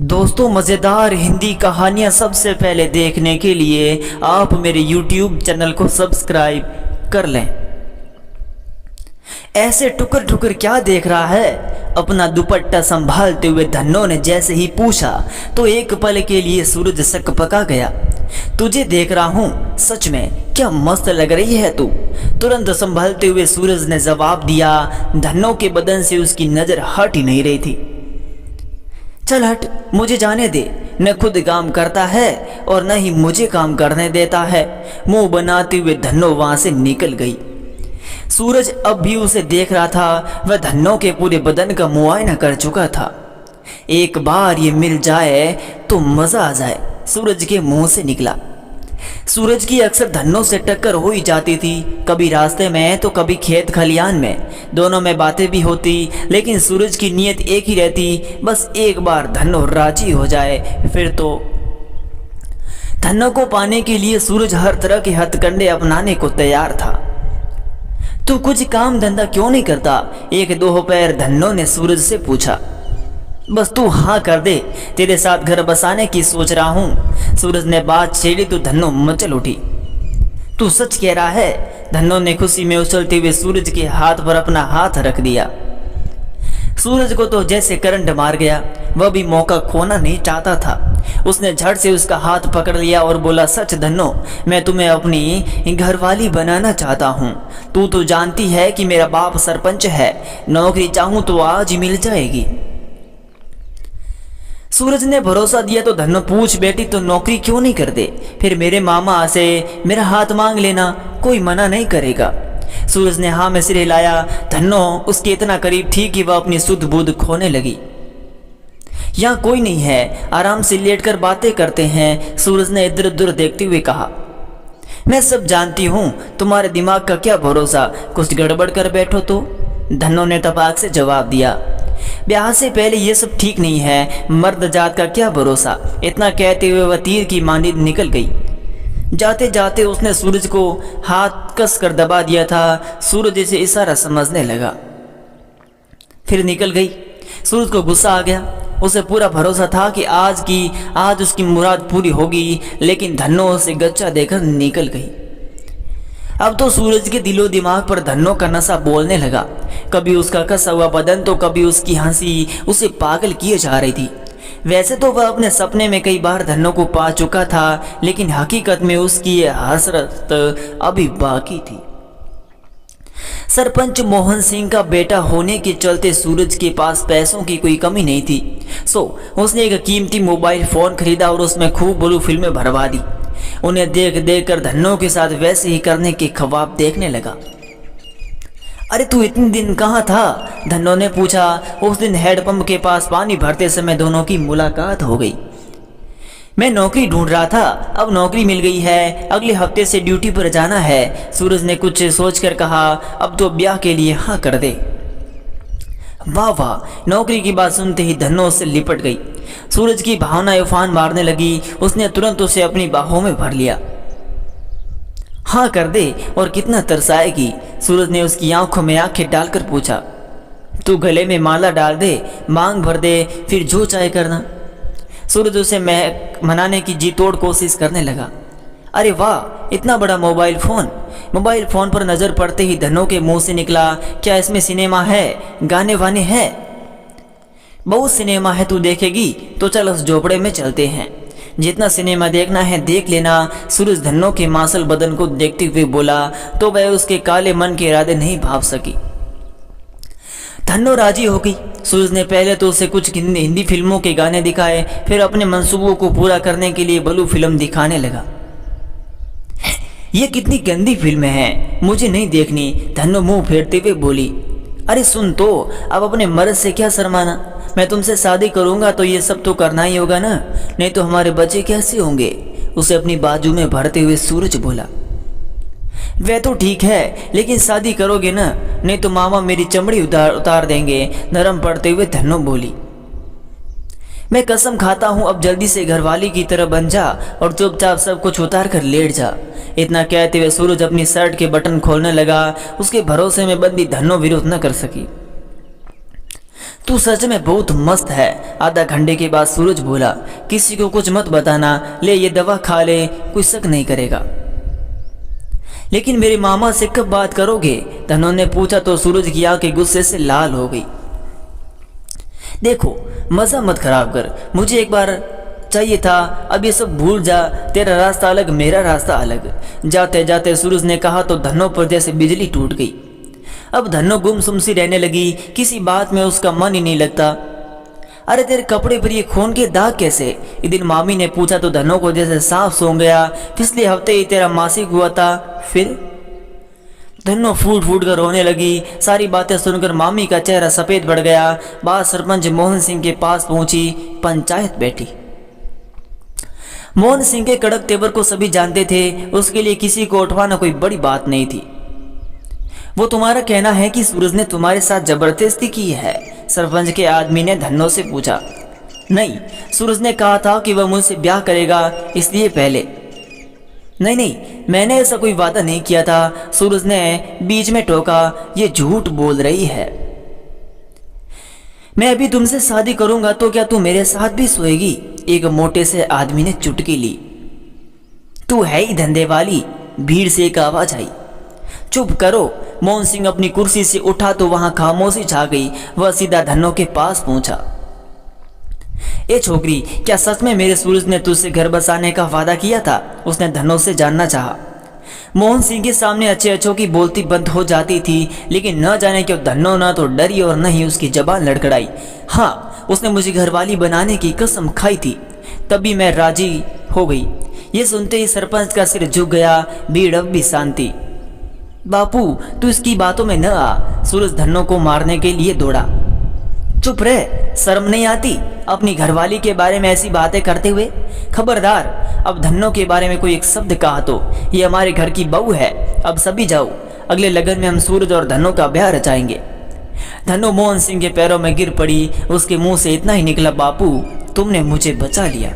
दोस्तों, मज़ेदार हिंदी कहानियाँ सबसे पहले देखने के लिए आप मेरे YouTube चैनल को सब्सक्राइब कर लें। ऐसे टुकर टुकर क्या देख रहा है? अपना दुपट्टा संभालते हुए धन्नो ने जैसे ही पूछा तो एक पल के लिए सूरज सकपका गया। तुझे देख रहा हूँ, सच में क्या मस्त लग रही है तू। तुरंत संभलते हुए सूरज ने जवाब दिया। धन्नो के बदन से उसकी नज़र हट ही नहीं रही थी। चल हट, मुझे जाने दे। न खुद काम करता है और न ही मुझे काम करने देता है। मुंह बनाते हुए धन्नो वहां से निकल गई। सूरज अब भी उसे देख रहा था। वह धन्नो के पूरे बदन का मुआयना कर चुका था। एक बार ये मिल जाए तो मजा आ जाए, सूरज के मुंह से निकला। सूरज की अक्सर धन्नो से टक्कर हो ही जाती थी, कभी रास्ते में तो कभी खेत खलियान में। दोनों में बातें भी होती, लेकिन सूरज की नीयत एक ही रहती, बस एक बार धन्नो राजी हो जाए फिर तो। धन्नो को पाने के लिए सूरज हर तरह के हथकंडे अपनाने को तैयार था। तू कुछ काम धंधा क्यों नहीं करता? एक दोपहर धन्नो ने सूरज से पूछा। बस तू हाँ कर दे, तेरे साथ घर बसाने की सोच रहा हूँ। सूरज ने बात छेड़ी तो धन्नो मचल उठी। तू सच कह रहा है? धन्नो ने खुशी में उछलते हुए सूरज के हाथ पर अपना हाथ रख दिया। सूरज को तो जैसे करंट मार गया। वह भी मौका खोना नहीं चाहता था। उसने झट से उसका हाथ पकड़ लिया और बोला, सच धन्नो, मैं तुम्हें अपनी घरवाली बनाना चाहता हूँ। तू तो जानती है कि मेरा बाप सरपंच है। नौकरी चाहूँ तो आज ही मिल जाएगी। सूरज ने भरोसा दिया तो धन्नो पूछ बैठी, तो नौकरी क्यों नहीं कर दे? फिर मेरे मामा से मेरा हाथ मांग लेना, कोई मना नहीं करेगा। सूरज ने हाँ में सिर हिलाया। धन्नो उसके इतना करीब थी कि वह अपनी सुध बुध खोने लगी। यहाँ कोई नहीं है, आराम से लेटकर बातें करते हैं, सूरज ने इधर उधर देखते हुए कहा। मैं सब जानती हूँ, तुम्हारे दिमाग का क्या भरोसा, कुछ गड़बड़ कर बैठो तो। धन्नो ने तपाक से जवाब दिया। ब्याह से पहले ये सब ठीक नहीं है, मर्द जात का क्या भरोसा। इतना कहते हुए वह तीर की मांडी निकल गई। जाते जाते उसने सूरज को हाथ कस कर दबा दिया था। सूरज इसे इशारा समझने लगा, फिर निकल गई। सूरज को गुस्सा आ गया। उसे पूरा भरोसा था कि आज उसकी मुराद पूरी होगी, लेकिन धन्नो उसे गच्चा देकर निकल गई। अब तो सूरज के दिलो दिमाग पर धन्नो का नशा बोलने लगा। कभी उसका कसा हुआ बदन तो कभी उसकी हंसी उसे पागल किए जा रही थी। वैसे तो वह अपने सपने में कई बार धन्नो को पा चुका था, लेकिन हकीकत में उसकी ये हसरत अभी बाकी थी। सरपंच मोहन सिंह का बेटा होने के चलते सूरज के पास पैसों की कोई कमी नहीं थी। उसने एक कीमती मोबाइल फोन खरीदा और उसमें खूब ब्लू फिल्में भरवा दी। उन्हें देख देख कर धन्नो के साथ वैसे ही करने के ख्वाब देखने लगा। अरे तू इतने दिन कहाँ था? धन्नो ने पूछा। उस दिन हेडपंप के पास पानी भरते समय दोनों की मुलाकात हो गई। मैं नौकरी ढूंढ रहा था, अब नौकरी मिल गई है, अगले हफ्ते से ड्यूटी पर जाना है। सूरज ने कुछ सोचकर कहा, अब तो ब्याह के लिए हाँ कर दे। वाह वाह, नौकरी की बात सुनते ही धन्नो उससे लिपट गई। सूरज की भावनाएं उफान मारने लगी। उसने तुरंत उसे अपनी बाहों में भर लिया। हाँ कर दे, और कितना तरसाएगी? सूरज ने उसकी आंखों में आंखें डालकर पूछा। तू गले में माला डाल दे, मांग भर दे, फिर जो चाहे करना। सूरज उसे मनाने की जी तोड़ कोशिश करने लगा। अरे वाह, इतना बड़ा मोबाइल फोन पर नजर पड़ते ही धन्नो के मुंह से निकला, क्या इसमें सिनेमा है, गाने वाने हैं? बहुत सिनेमा है, तू देखेगी तो चल उस झोपड़े में चलते हैं, जितना सिनेमा देखना है देख लेना। सूरज धन्नो के मासल बदन को देखते हुए बोला तो वह उसके काले मन के इरादे नहीं भाप सकी। धन्नो राजी हो गई। सूरज ने पहले तो उसे कुछ हिंदी फिल्मों के गाने दिखाए, फिर अपने मंसूबों को पूरा करने के लिए ब्लू फिल्म दिखाने लगा। ये कितनी गंदी फिल्म है, मुझे नहीं देखनी, धन्नो मुंह फेरते हुए बोली। अरे सुन तो, अब अपने मर्द से क्या शर्माना। मैं तुमसे शादी करूंगा तो ये सब तो करना ही होगा ना, नहीं तो हमारे बच्चे कैसे होंगे? उसे अपनी बाजू में भरते हुए सूरज बोला। वह तो ठीक है, लेकिन शादी करोगे ना, नहीं तो मामा मेरी चमड़ी उतार देंगे, नरम पड़ते हुए धन्नो बोली। मैं कसम खाता हूँ, अब जल्दी से घरवाली की तरह बन जा और चुपचाप सब कुछ उतार कर लेट जा। इतना कहते हुए सूरज अपनी शर्ट के बटन खोलने लगा। उसके भरोसे में बंदी धन्नो विरोध न कर सकी। तू सच में बहुत मस्त है। आधा घंटे के बाद सूरज बोला, किसी को कुछ मत बताना, ले ये दवा खा ले, कोई शक नहीं करेगा। लेकिन मेरे मामा से कब बात करोगे? धनो ने पूछा तो सूरज की आंखें गुस्से से लाल हो गई। देखो मजा मत खराब कर, मुझे एक बार चाहिए था, अब ये सब भूल जा, तेरा रास्ता अलग मेरा रास्ता अलग। जाते जाते सूरज ने कहा तो धनो पर जैसे बिजली टूट गई। अब धनो गुमसुम सी रहने लगी, किसी बात में उसका मन ही नहीं लगता। अरे तेरे कपड़े पर ये खून के दाग कैसे? एक दिन मामी ने पूछा तो धनो को जैसे सांप सूंघ गया। पिछले हफ्ते ही तेरा मासिक हुआ था। फिर धनो फूट फूट कर रोने लगी। सारी बातें सुनकर मामी का चेहरा सफेद पड़ गया। बात सरपंच मोहन सिंह के पास पहुंची। पंचायत बैठी। मोहन सिंह के कड़क तेवर को सभी जानते थे, उसके लिए किसी को उठवाना कोई बड़ी बात नहीं थी। वो तुम्हारा कहना है कि सूरज ने तुम्हारे साथ जबरदस्ती की है? सरपंच के आदमी ने धन्नो से पूछा। नहीं, सूरज ने कहा था कि वह मुझसे ब्याह करेगा, इसलिए पहले। नहीं, मैंने ऐसा कोई वादा नहीं किया था, सूरज ने बीच में टोका। ये झूठ बोल रही है। मैं अभी तुमसे शादी करूंगा तो क्या तू मेरे साथ भी सोएगी? एक मोटे से आदमी ने चुटकी ली। तू है ही धंधे वाली, भीड़ से एक आवाज आई। चुप करो। मोहन सिंह अपनी कुर्सी से उठा तो वहां खामोशी छा गई। वह सीधा धन्नो के पास पहुंचा। ए छोकरी, क्या सच में मेरे सूरज ने तुझसे घर बसाने का वादा किया था? उसने धन्नो से जानना चाहा। मोहन सिंह के सामने अच्छे अच्छों की बोलती बंद हो जाती थी, लेकिन न जाने क्यों धन्नो न तो डरी और न ही उसकी जबान लड़खड़ाई। हाँ, उसने मुझे घरवाली बनाने की कसम खाई थी, तभी मैं राजी हो गई। ये सुनते ही सरपंच का सिर झुक गया। भीड़ अब भी शांति। बापू तू इसकी बातों में न आ। सूरज धन्नो को मारने के लिए दौड़ा। चुप रह, शर्म नहीं आती अपनी घरवाली के बारे में ऐसी बातें करते हुए? खबरदार, अब धन्नो के बारे में कोई एक शब्द कहा तो ये हमारे घर की बहू है। अब सभी जाओ, अगले लगन में हम सूरज और धन्नो का ब्याह रचाएंगे। धन्नो मोहन सिंह के पैरों में गिर पड़ी। उसके मुंह से इतना ही निकला, बापू तुमने मुझे बचा लिया।